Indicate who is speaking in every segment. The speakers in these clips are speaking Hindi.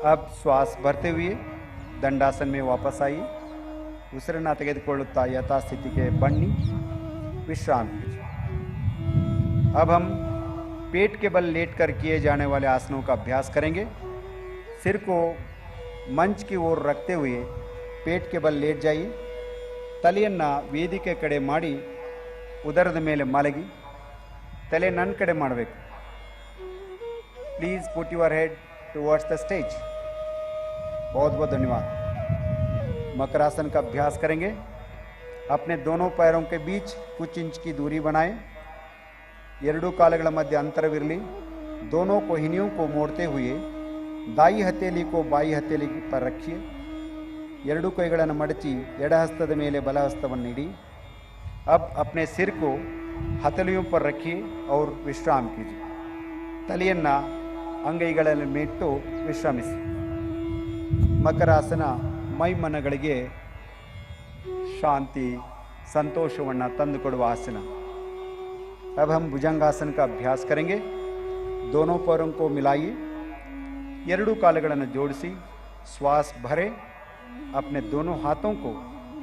Speaker 1: अब श्वास भरते हुए ದಂಡಾಸನ में वापस आइए। ಉಸಿರನ್ನು ತೆಗೆದುಕೊಳ್ಳುತ್ತಾ ಯಥಾಸ್ಥಿತಿಗೆ ಬನ್ನಿ, विश्राम कीजिए। अब हम पेट के बल लेटकर किए जाने वाले आसनों का अभ्यास करेंगे। सिर को मंच की ओर रखते हुए पेट के बल लेट जाइए। ತಲೆಯನ್ನು ವೇದಿಕೆ ಕಡೆ ಮಾಡಿ ಉದರದ ಮೇಲೆ ಮಲಗಿ ತಲೆ ನನ್ನ ಕಡೆ ಮಾಡಬೇಕು। Please put your head towards the stage. बहुत बहुत धन्यवाद। मकरासन का अभ्यास करेंगे। अपने दोनों पैरों के बीच कुछ इंच की दूरी बनाएं। ಎರಡೂ ಕಾಲುಗಳ ಮಧ್ಯೆ ಅಂತರವಿರಲಿ। दोनों कोहिनियों को मोड़ते हुए दाई हथेली को बाई हथेली पर रखिए। ಎರಡೂ ಕೈಗಳನ್ನು ಮಡಚಿ ಎಡ ಹಸ್ತದ ಮೇಲೆ ಬಲ ಹಸ್ತವನ್ನು ಇಡಿ। अब अपने सिर को हथेलियों पर रखिए और विश्राम कीजिए। ತಲೆಯನ್ನು ಅಂಗೈಗಳಲ್ಲಿ ಮೇಟ್ಟು ವಿಶ್ರಮಿಸಿ। ಮಕರಾಸನ ಮೈಮನಗಳಿಗೆ ಶಾಂತಿ ಸಂತೋಷವನ್ನು ತಂದುಕೊಡುವ ಆಸನ। अब हम भुजंगासन का अभ्यास करेंगे। दोनों पैरों को मिलाइए, ಎರಡೂ ಕಾಲುಗಳನ್ನು ಜೋಡಿಸಿ श्वास भरे। अपने दोनों हाथों को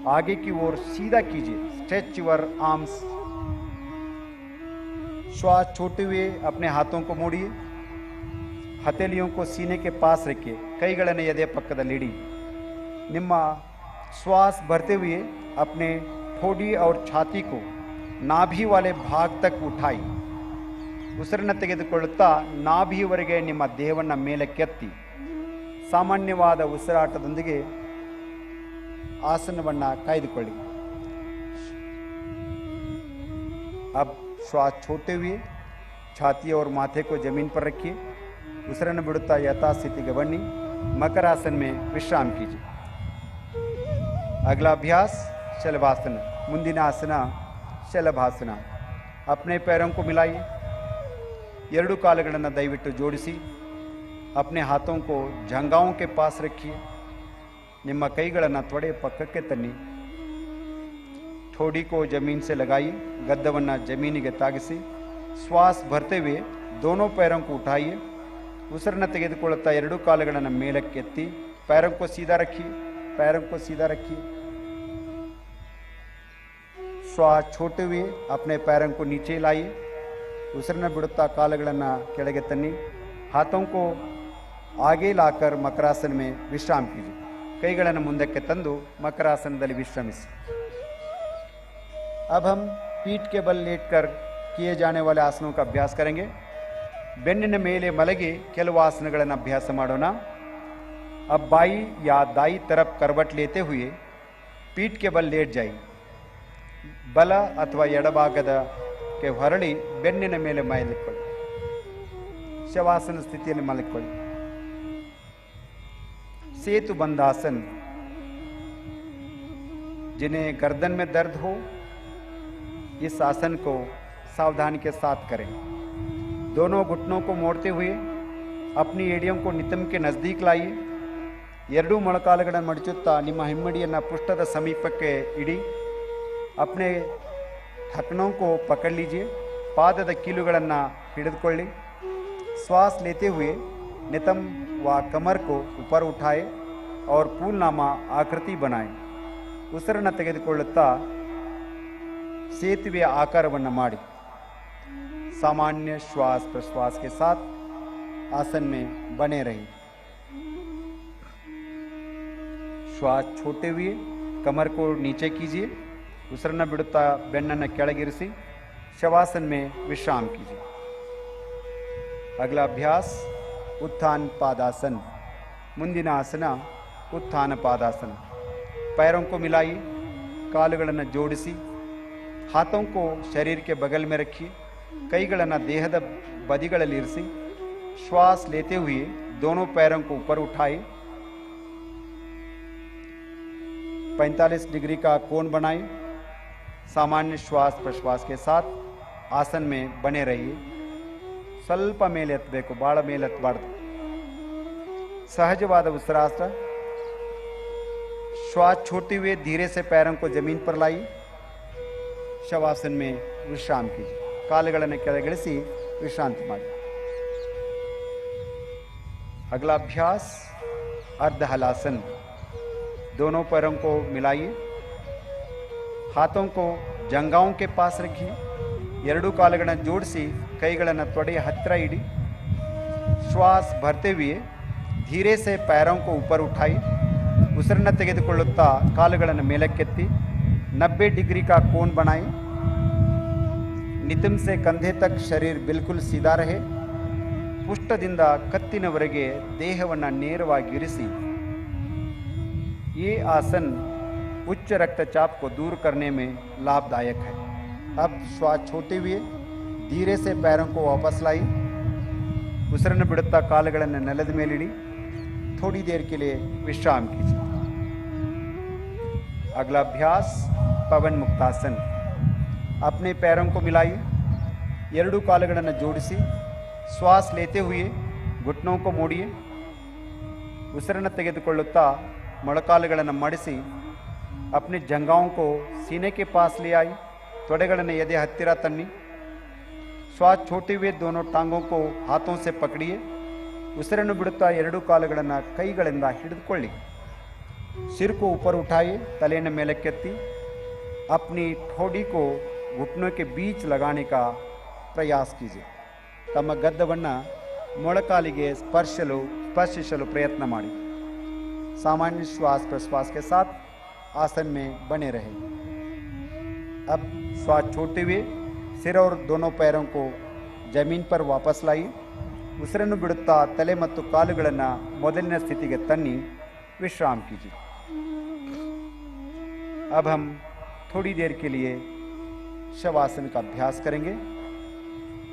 Speaker 1: आगे की ओर सीधा कीजिए। Stretch your arms. श्वास छोड़ते हुए अपने हाथों को मोड़िए। हथेलियों को सीने के पास रखिए। ಕೈಗಳನ್ನು ಎದೆ ಪಕ್ಕದಲ್ಲಿಡಿ। ನಿಮ್ಮ श्वास भरते हुए अपने ठोड़ी और छाती को नाभि वाले भाग तक उठाई। ಉಸಿರನ್ನು ತೆಗೆದುಕೊಳ್ಳುತ್ತಾ ನಾಭಿಯವರೆಗೆ ನಿಮ್ಮ ದೇಹವನ್ನು ಮೇಲಕ್ಕೆತ್ತಿ ಸಾಮಾನ್ಯವಾದ ಉಸಿರಾಟದೊಂದಿಗೆ ಆಸನವನ್ನು ಕಾಯ್ದುಕೊಳ್ಳಿ। अब श्वास छोड़ते हुए छाती और माथे को जमीन पर रखिए। ಉಸಿರನ್ನು ಬಿಡುತ್ತಾ ಯಥಾಸ್ಥಿತಿಗೆ ಬನ್ನಿ। मकरासन में विश्राम कीजिए। अगला अभ्यास शलभासन। ಮುಂದಿನ ಆಸನ ಶಲಭಾಸನ। अपने पैरों को मिलाइए। ಎರಡೂ ಕಾಲುಗಳನ್ನು ದಯವಿಟ್ಟು ಜೋಡಿಸಿ। अपने हाथों को जंघाओं के पास रखिए। ನಿಮ್ಮ ಕೈಗಳನ್ನು ತೊಡೆ ಪಕ್ಕಕ್ಕೆ ತನ್ನಿ। ठोड़ी को जमीन से लगाइए। गद्दವನ್ನು ಜಮೀನಿಗೆ ತಾಗಿಸಿ। श्वास भरते हुए दोनों पैरों को उठाइए। ಉಸಿರನ್ನು ತೆಗೆದುಕೊಳ್ಳುತ್ತಾ ಎರಡೂ ಕಾಲುಗಳನ್ನು ಮೇಲಕ್ಕೆತ್ತಿ पैरों को सीधा रखिए। पैरों को सीधा रखिए। श्वास छोड़ते हुए अपने पैरों को नीचे लाइए। ಉಸಿರನ್ನು ಬಿಡುತ್ತಾ ಕಾಲುಗಳನ್ನು ಕೆಳಗೆ ತನ್ನಿ। हाथों को आगे लाकर मकरासन में विश्राम कीजिए। ಕೈಗಳನ್ನು ಮುಂದಕ್ಕೆ ತಂದು ಮಕರಾಸನದಲ್ಲಿ ವಿಶ್ರಮಿಸಿ। अब हम पीठ के बल लेटकर किए जाने वाले आसनों का अभ्यास करेंगे। ಬೆನ್ನಿನ ಮೇಲೆ ಮಲಗಿ ಕೆಲವು ಆಸನಗಳನ್ನು ಅಭ್ಯಾಸ ಮಾಡೋಣ। अब बाई या दाई तरफ करवट लेते हुए पीठ के बल लेट जाइए। ಬಲ ಅಥವಾ ಎಡಭಾಗದಕ್ಕೆ ಹೊರಳಿ ಬೆನ್ನಿನ ಮೇಲೆ ಮಲಗಿಕೊಳ್ಳಿ। ಶವಾಸನ ಸ್ಥಿತಿಯಲ್ಲಿ ಮಲಗಿಕೊಳ್ಳಿ। सेतु बंधासन। जिन्हें गर्दन में दर्द हो इस आसन को सावधानी के साथ करें। दोनों घुटनों को मोड़ते हुए अपनी एड़ियों को नितंब के नज़दीक लाइए। ಎರಡೂ ಮೊಣಕಾಲುಗಳನ್ನು ಮಡಚುತ್ತಾ ನಿಮ್ಮ ಹಿಮ್ಮಡಿಯನ್ನು ಪೃಷ್ಠದ ಸಮೀಪಕ್ಕೆ ಇಡಿ। अपने ढकनों को पकड़ लीजिए। ಪಾದದ ಕೀಲುಗಳನ್ನು ಹಿಡಿದುಕೊಳ್ಳಿ। श्वास लेते हुए नितंब व कमर को ऊपर उठाए और फूलनामा आकृति बनाएं। ಉಸಿರನ್ನು ತೆಗೆದುಕೊಳ್ಳುತ್ತಾ ಸೇತುವೆಯ ಆಕಾರವನ್ನು ಮಾಡಿ। सामान्य श्वास प्रश्वास के साथ आसन में बने रहिए। श्वास छोड़ते हुए कमर को नीचे कीजिए। ಉಸಿರನ್ನು ಬಿಡುತ್ತಾ ಬೆನ್ನನ್ನು ಕೆಳಗಿರಿಸಿ ಶವಾसन में विश्राम कीजिए। अगला अभ्यास उत्थान पादासन। ಮುಂದಿನ ಆಸನ उत्थान पादासन। पैरों को मिलाइए। ಕಾಲುಗಳನ್ನು ಜೋಡಿಸಿ। हाथों को शरीर के बगल में रखिए। ಕೈಗಳನ್ನು ದೇಹದ ಬದಿಗಳಲ್ಲಿ ಇರಿಸಿ। श्वास लेते हुए दोनों पैरों को ऊपर उठाए। 45 डिग्री का कोण बनाएं। सामान्य श्वास प्रश्वास के साथ आसन में बने रहिए। ಸ್ವಲ್ಪ ಮೇಲೆ ಎತ್ತಬೇಕು, ಭಾಳ ಮೇಲೆ ಎತ್ತಬಾರ್ದು। सहजवाद उसिरासन। श्वास छोड़ते हुए धीरे से पैरों को जमीन पर लाइए। शवासन में विश्राम कीजिए। ಕಾಲುಗಳನ್ನು ಕೆಳಗಿಳಿಸಿ ವಿಶ್ರಾಂತಿ ಮಾಡಿ। अगला अभ्यास अर्ध हलासन। दोनों पैरों को मिलाइए, हाथों को जंगाओं के पास रखिए, ಎರಡು ಕಾಲುಗಳನ್ನು ಜೋಡಿಸಿ ಕೈಗಳನ್ನು ತೊಡೆಯ ಹತ್ತಿರ ಇಡಿ। श्वास भरते हुए धीरे से पैरों को ऊपर उठाई। उसिरन्न ತೆಗೆದುಕೊಳ್ಳುತ್ತಾ ಕಾಲುಗಳನ್ನು ಮೇಲಕ್ಕೆತ್ತಿ 90 डिग्री का कोण बनाएं। नितंब से कंधे तक शरीर बिल्कुल सीधा रहे। ಪುಷ್ಟದಿಂದ ಕತ್ತಿನವರೆಗೆ ದೇಹವನ್ನು ನೇರವಾಗಿ ಇರಿಸಿ। ये आसन उच्च रक्तचाप को दूर करने में लाभदायक है। अब श्वास छोड़ते हुए धीरे से पैरों को वापस लाई। उसिरನ್ನು ಬಿಡುತ್ತಾ ಕಾಲುಗಳನ್ನು ನೆಲದ ಮೇಲಿಡಿ। थोड़ी देर के लिए विश्राम कीजिए। अगला अभ्यास पवन मुक्तासन। अपने पैरों को मिलाइए, ಎರಡು ಕಾಲುಗಳನ್ನು ಜೋಡಿಸಿ श्वास लेते हुए घुटनों को मोड़िए। उसिरನ್ನು ತೆಗೆದುಕೊಳ್ಳುತ್ತಾ ಮೊಣಕಾಲುಗಳನ್ನು ಮಡಿಸಿ अपने जंघाओं को सीने के पास ले आई। ತೊಡೆಗಳನ್ನು ಎದೆ ಹತ್ತಿರ ತನ್ನಿ। श्वास छोड़ते हुए दोनों टांगों को हाथों से पकड़िए। उसिरನ್ನು ಬಿಡುತ್ತಾ ಎರಡು ಕಾಲುಗಳನ್ನು ಕೈಗಳಿಂದ ಹಿಡಿದುಕೊಳ್ಳಿ। सिर को ऊपर उठाइए, तलेಯನ್ನು ಮೇಲಕ್ಕೆತ್ತಿ। अपनी ठोड़ी को घुटनों के बीच लगाने का प्रयास कीजिए। ತಮ್ಮ ಗದ್ದವನ್ನು ಮೊಣಕಾಲಿಗೆ ಸ್ಪರ್ಶಿಸಲು ಪ್ರಯತ್ನ ಮಾಡಿ। सामान्य श्वास प्रश्वास के साथ आसन में बने रहे। अब श्वास छोड़ते हुए सिर और दोनों पैरों को जमीन पर वापस लाई। उसिरನ್ನು ಬಿಡುತ್ತಾ ತಲೆ ಮತ್ತು ಕಾಲುಗಳನ್ನು ಮೊದಲಿನ ಸ್ಥಿತಿಗೆ ತನ್ನಿ विश्राम कीजिए। अब हम थोड़ी देर के लिए शवासन का अभ्यास करेंगे।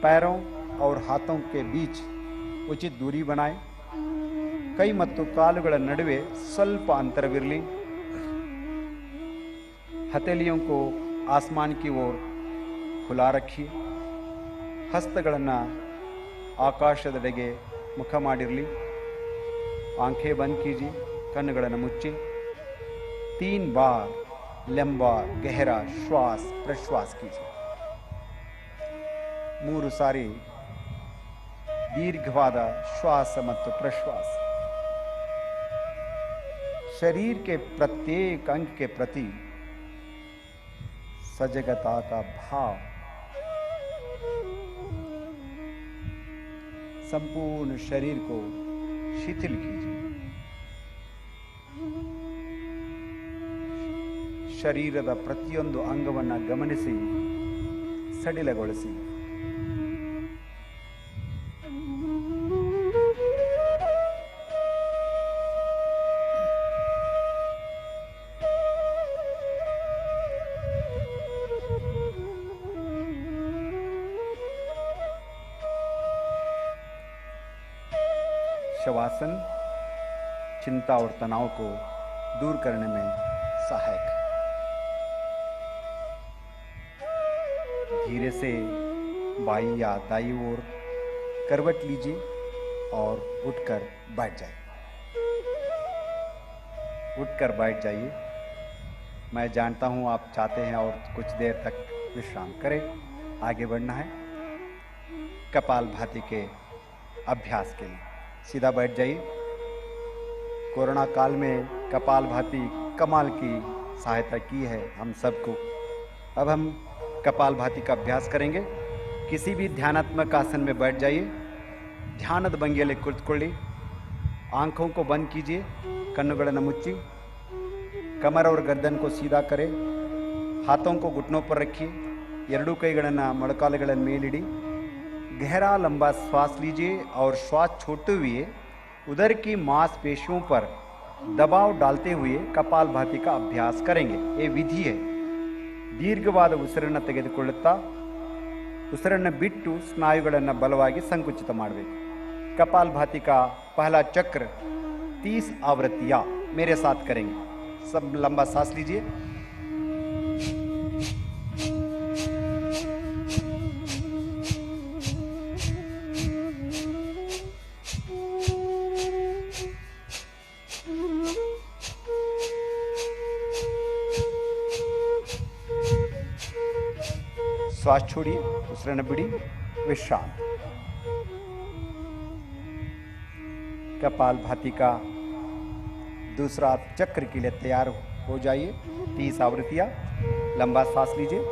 Speaker 1: पैरों और हाथों के बीच उचित दूरी बनाएं। ಕೈ ಮತ್ತು ಕಾಲುಗಳ ನಡುವೆ ಸ್ವಲ್ಪ ಅಂತರವಿರಲಿ। हथेलियों को आसमान की ओर खुला रखिए। ಹಸ್ತಗಳನ್ನು ಆಕಾಶದೆಡೆಗೆ ಮುಖ ಮಾಡಿರಲಿ। आंखें बंद कीजिए, ಕಣ್ಣುಗಳನ್ನು ಮುಚ್ಚಿ। 3 बार लंबा गहरा श्वास प्रश्वास कीजिए। 3 ಸಾರಿ दीर्घवाद श्वास ಮತ್ತು प्रश्वास। शरीर के प्रत्येक अंग के प्रति सजगता का भाव। संपूर्ण शरीर को शिथिल कीजिए। ಶರೀರದ ಪ್ರತಿಯೊಂದು ಅಂಗವನ್ನು ಗಮನಿಸಿ ಸಡಿಲಗೊಳಿಸಿ। शवासन चिंता और तनाव को दूर करने में सहायक है। धीरे से बाई या दाई ओर करवट लीजिए और उठकर बैठ जाइए। उठकर बैठ जाइए। मैं जानता हूँ आप चाहते हैं और कुछ देर तक विश्राम करें। आगे बढ़ना है कपालभाति के अभ्यास के लिए। सीधा बैठ जाइए। कोरोना काल में कपालभाति कमाल की सहायता की है हम सबको। अब हम कपालभाति का अभ्यास करेंगे। किसी भी ध्यानात्मक आसन में बैठ जाइए। ಧ್ಯಾನದ ಭಂಗಿಯಲ್ಲಿ ಕುಳಿತುಕೊಳ್ಳಿ। आंखों को बंद कीजिए, ಕಣ್ಣುಗಳನ್ನು ಮುಚ್ಚಿ। कमर और गर्दन को सीधा करें। हाथों को घुटनों पर रखिए। ಎರಡೂ ಕೈಗಳನ್ನು ಮೊಣಕಾಲುಗಳ ಮೇಲಿಡಿ। गहरा लंबा श्वास लीजिए और श्वास छोड़ते हुए उदर की मांसपेशियों पर दबाव डालते हुए कपालभाति का अभ्यास करेंगे। ये विधि है। ದೀರ್ಘವಾದ ಉಸಿರನ್ನು ತೆಗೆದುಕೊಳ್ಳುತ್ತಾ ಉಸಿರನ್ನು ಬಿಟ್ಟು ಸ್ನಾಯುಗಳನ್ನು ಬಲವಾಗಿ ಸಂಕುಚಿತ ಮಾಡಬೇಕು। कपालभाति का पहला चक्र 30 आवृत्तियाँ मेरे साथ करेंगे। सब लंबा सांस लीजिए। श्वास छोड़िए, उसिरನ್ನು बिड़ी, विश्राम। कपालभाति का दूसरा चक्र के लिए तैयार हो जाइए। 30 आवृत्तियां। लंबा सांस लीजिए।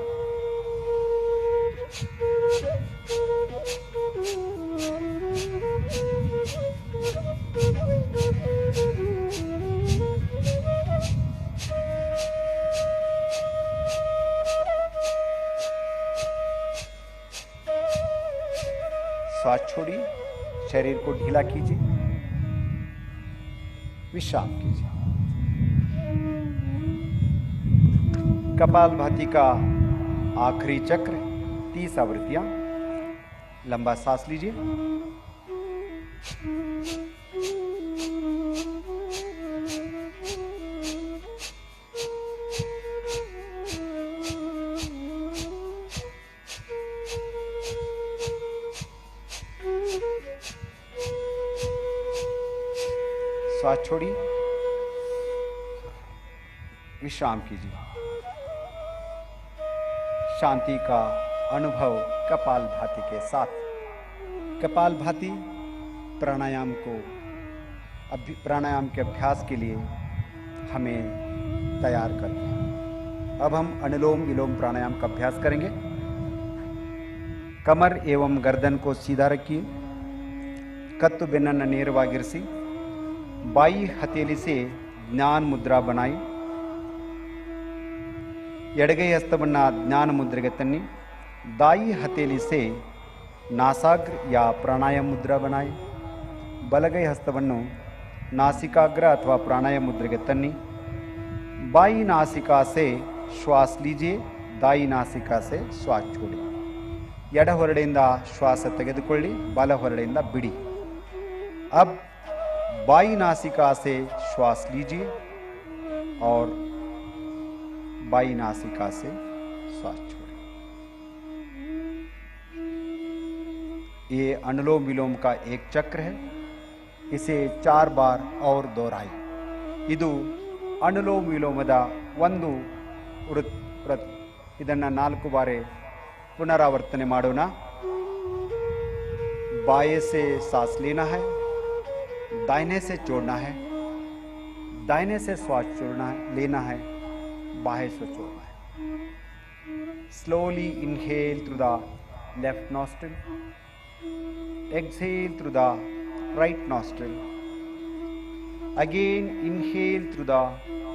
Speaker 1: श्वास छोड़िए, शरीर को ढीला कीजिए, विश्राम कीजिए। कपालभाति का आखिरी चक्र 30 आवृत्तियां। लंबा सांस लीजिए। श्वास छोड़िए, विश्राम कीजिए। शांति का अनुभव कपालभाति के साथ। कपालभाति प्राणायाम के अभ्यास के लिए हमें तैयार करते हैं। अब हम अनुलोम विलोम प्राणायाम का अभ्यास करेंगे। कमर एवं गर्दन को सीधा रखिए। कत्तु बेनन्न ನೇರವಾಗಿರಿಸಿ बाई हथेली से ज्ञान मुद्रा बनाई। ಎಡಗೈ ಹಸ್ತವನ್ನು ಜ್ಞಾನ ಮುದ್ರೆಗೆ ತನ್ನಿ। दाई हथेली से नासाग्र या प्राणायाम मुद्रा बनाई। बलगೈ हस्तವನ್ನು नासिकाग्र अथवा प्राणायाम मुद्रेಗೆ तन्नी। बाई नासिका से श्वास लीजिए, दाई नासिका से श्वास छोड़ी। ಎಡ ಹೊರಡೆಯಿಂದ ಶ್ವಾಸ ತೆಗೆದುಕೊಳ್ಳಿ, ಬಲ ಹೊರಡೆಯಿಂದ ಬಿಡಿ। अब बाई नासिका से श्वास लीजिए और बाई नासिका से श्वास छोड़ें। ये अनुलोम विलोम का एक चक्र है। इसे 4 बार और दोहराई। ಇದು अनुलोम विलोमದ ಒಂದು ವೃತ್ತ। ಇದನ್ನು 4 ಬಾರಿ पुनरावर्तने ಮಾಡೋಣ। बाएं से सांस लेना है, दाहिने से छोड़ना है, दाहिने से श्वास छोड़ना है, लेना है, बाएं से छोड़ना है। Slowly inhale through the left nostril, exhale through the right nostril. Again inhale through the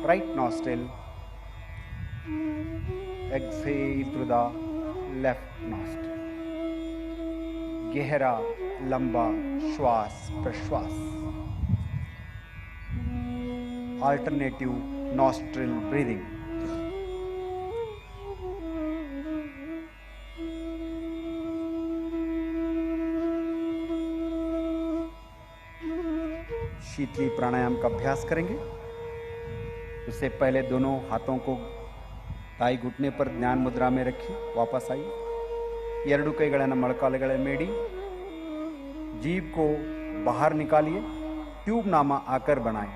Speaker 1: right nostril, exhale through the left nostril. गहरा लंबा श्वास प्रश्वास। Alternative nostril breathing. Sheetali pranayama का अभ्यास करेंगे। उससे पहले दोनों हाथों को ತಾಯಿ घुटने पर ಜ್ಞಾನ मुद्रा में रखी। वापस आई। ಎರಡು ಕೈಗಳನ್ನು ಮೊಳಕಾಲುಗಳ ಮೇಡಿ। जीभ को बाहर निकालिए। ट्यूब नामा आकर बनाए।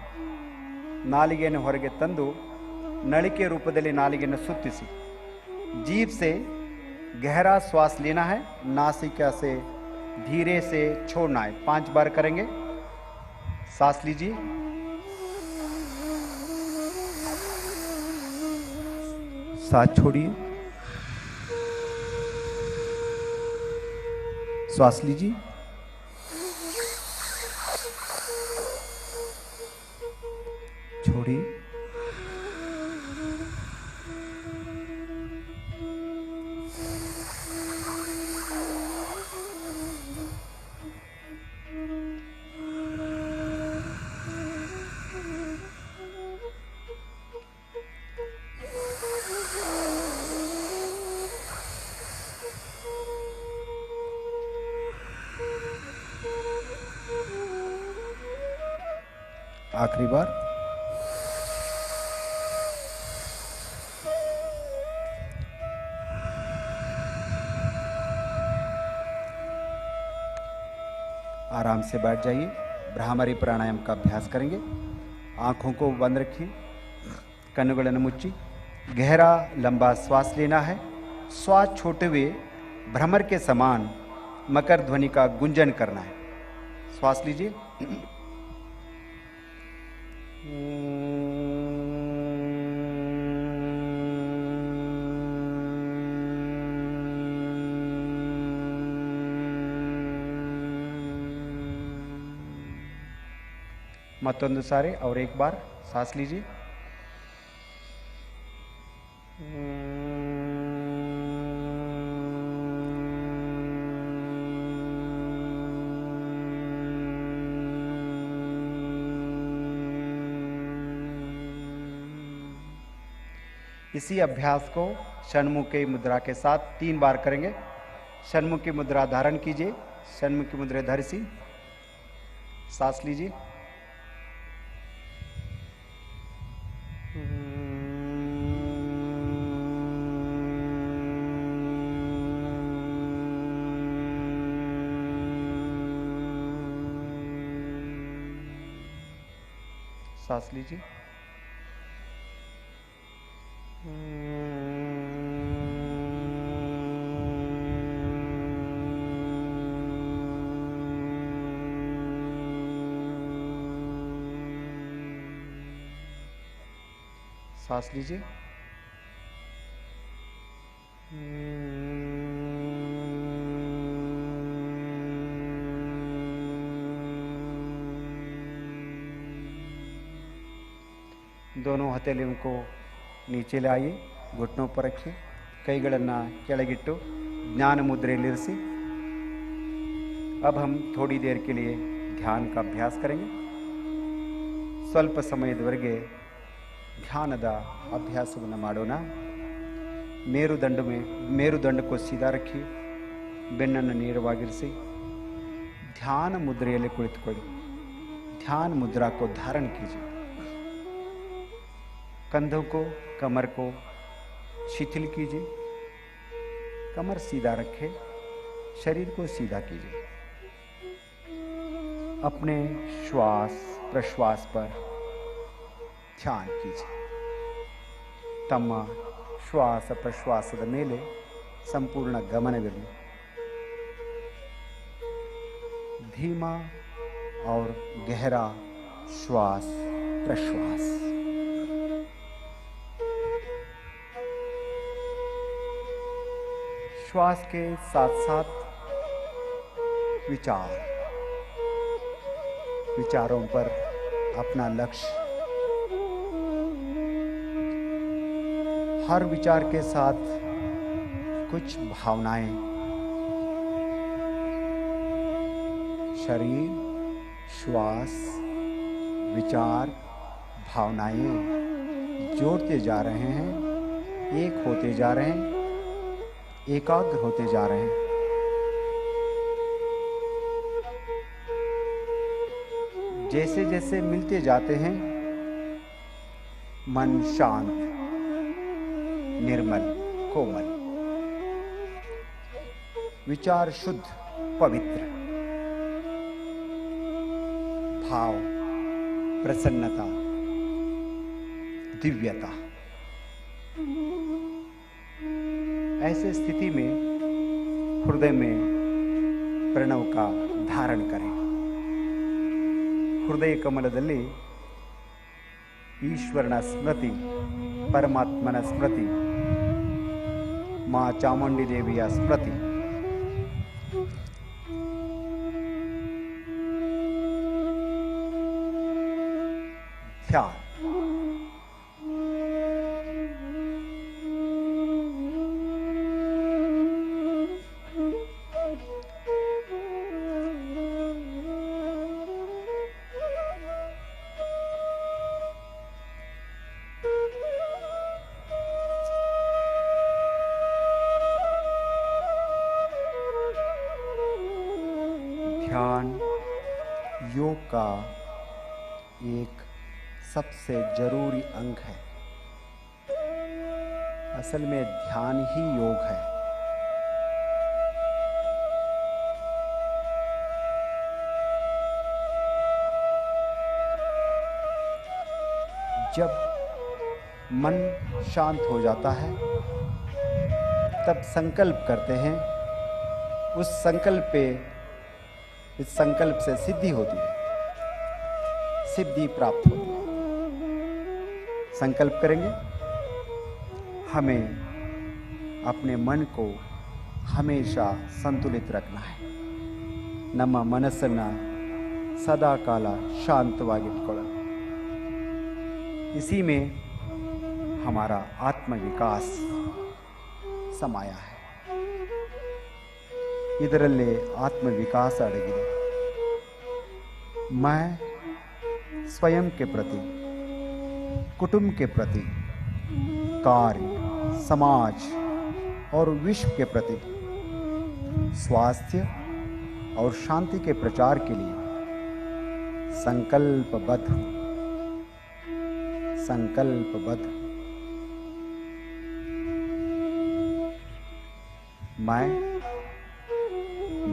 Speaker 1: नालिಗೆಯನ್ನು ಹೊರಗೆ ತಂದು नलिके रूपದಲ್ಲಿ नालिಗೆಯನ್ನು सुत्तिಸಿ। जीभ से गहरा श्वास लेना है, नासिका से धीरे से छोड़ना है। 5 बार करेंगे। सांस लीजिए, सांस छोड़िए, श्वास लीजिए, छोड़िए, आखिरी बार। आराम से बैठ जाइए। भ्रामरी प्राणायाम का अभ्यास करेंगे। आंखों को बंद रखिए, कन्नुಗಳನ್ನು मुच्ची। गहरा लंबा श्वास लेना है। श्वास छोटे हुए भ्रमर के समान मकर ध्वनि का गुंजन करना है। श्वास लीजिए। ಮತ್ತೊಂದು ಸಾರಿ और एक बार सांस लीजिए। इसी अभ्यास को षण्मुखी मुद्रा के साथ 3 बार करेंगे। षण्मुखी मुद्रा धारण कीजिए। षण्मुखी मुद्रा धरसी, सांस लीजिए। सांस लीजिए। सांस लीजिए। दोनों हथेलियों को नीचे लाइए, घुटनों पर रखिए, ಕೈಗಳನ್ನು ಕೆಳಗಿಟ್ಟು ಜ್ಞಾನ ಮುದ್ರೆಯಲ್ಲಿರಿಸಿ। अब हम थोड़ी देर के लिए ध्यान का अभ्यास करेंगे। ಸ್ವಲ್ಪ ಸಮಯದವರೆಗೆ ध्यानದ ಅಭ್ಯಾಸವನ್ನು ಮಾಡೋಣ। मेरुदंड को सीधा रखिए, ಬೆನ್ನನ್ನು ನೇರವಾಗಿರಿಸಿ, ध्यान मुद्रेಯಲ್ಲಿ ಕುಳಿತುಕೊಳ್ಳಿ। ध्यान मुद्रा को धारण कीजिए। कंधों को, कमर को शिथिल कीजिए। कमर सीधा रखें, शरीर को सीधा कीजिए। अपने श्वास प्रश्वास पर ध्यान कीजिए। तಮ್ಮ ಶ್ವಾಸ ಪ್ರಶ್ವಾಸದ ಮೇಲೆ ಸಂಪೂರ್ಣ ಗಮನವಿರಲಿ। धीमा और गहरा श्वास प्रश्वास। श्वास के साथ साथ विचारों पर अपना लक्ष्य, हर विचार के साथ कुछ भावनाएं, शरीर, श्वास, विचार, भावनाएं जोड़ते जा रहे हैं, एक होते जा रहे हैं, एकाग्र होते जा रहे हैं। जैसे जैसे मिलते जाते हैं, मन शांत, निर्मल, कोमल, विचार शुद्ध, पवित्र, भाव प्रसन्नता, दिव्यता। ऐसे स्थिति में हृदय में प्रणव का धारण करें। हृदय कमलदल्ली ईश्वरನ स्मृति, परमात्मನ स्मृति, माँ ಚಾಮುಂಡಿ ದೇವಿಯ स्मृति, ध्यान। ध्यान योग का एक सबसे जरूरी अंग है। असल में ध्यान ही योग है। जब मन शांत हो जाता है तब संकल्प करते हैं, इस संकल्प से सिद्धि होती है, सिद्धि प्राप्त होती है। संकल्प करेंगे, हमें अपने मन को हमेशा संतुलित रखना है। ನಮ್ಮ ಮನಸ್ಸನ್ನು ಸದಾ ಕಾಲ ಶಾಂತವಾಗಿಟ್ಕೊಳ್ಳೋಣ. इसी में हमारा आत्म विकास समाया है. ಇದರಲ್ಲೇ ಆತ್ಮ ವಿಕಾಸ ಅಡಗಿದೆ. मैं स्वयं के प्रति, कुटुंब के प्रति, कार्य, समाज और विश्व के प्रति स्वास्थ्य और शांति के प्रचार के लिए संकल्पबद्ध हूँ. संकल्पबद्ध. मैं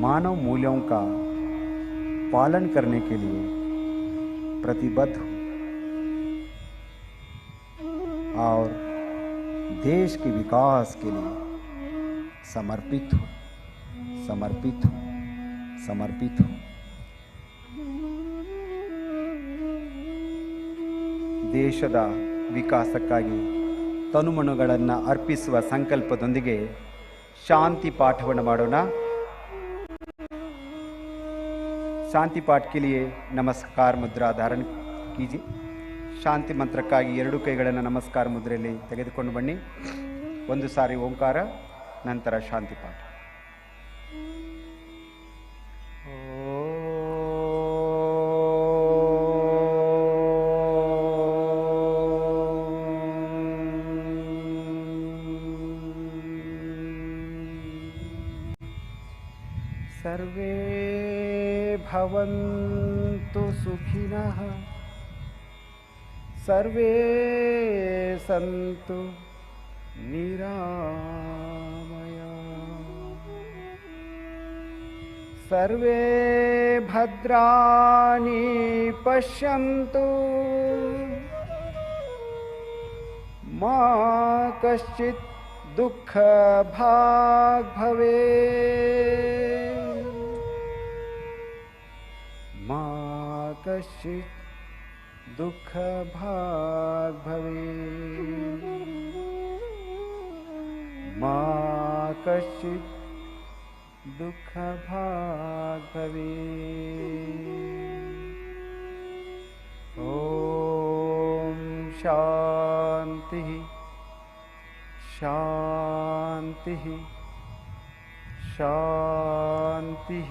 Speaker 1: मानव मूल्यों का पालन करने के लिए प्रतिबद्ध हूँ और देश के विकास के लिए समर्पित हूँ. समर्पित हूँ. समर्पित हूँ. ದೇಶದ ವಿಕಾಸಕ್ಕಾಗಿ ತನುಮನುಗಳನ್ನು ಅರ್ಪಿಸುವ ಸಂಕಲ್ಪದೊಂದಿಗೆ ಶಾಂತಿ ಪಾಠವನ್ನು ಮಾಡೋಣ. ಶಾಂತಿ ಪಾಠ के लिए ನಮಸ್ಕಾರ ಮುದ್ರಾ ಧಾರಣ कीजिए. ಶಾಂತಿ ಮಂತ್ರಕ್ಕಾಗಿ ಎರಡು ಕೈಗಳನ್ನು ನಮಸ್ಕಾರ ಮುದ್ರೆಯಲ್ಲಿ ತೆಗೆದುಕೊಂಡು ಬನ್ನಿ. ಒಂದು ಸಾರಿ ಓಂಕಾರ, ನಂತರ ಶಾಂತಿ ಪಾಠ. सर्वे भवन्तु सुखिनः, सर्वे सन्तु निरामया, सर्वे भद्राणि पश्यन्तु, मा कश्चित् दुःख भाग् भवेत्, मा कश्चित् दुःख भाग् भवेत्, मा कश्चित् दुःख भाग् भवेत्. ॐ शान्तिः शान्तिः शान्तिः.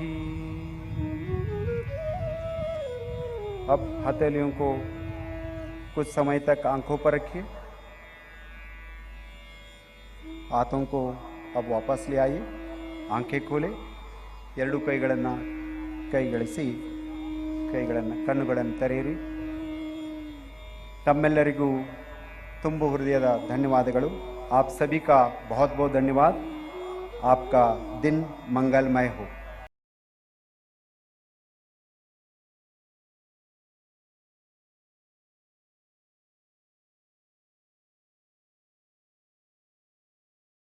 Speaker 1: अब हथेलियों को कुछ समय तक आंखों पर रखिए. हाथों को अब वापस ले आइए. आंखें खोले. ಎರಡು ಕೈಗಳನ್ನು ಕೈಗಳಿಸಿ ಕಣ್ಣುಗಳನ್ನು ತೆರೆಯಿರಿ. तम्मेल्लरिगू ತುಂಬ ಹೃದಯದ ಧನ್ಯವಾದಗಳು. आप सभी का बहुत बहुत धन्यवाद. आपका दिन मंगलमय हो.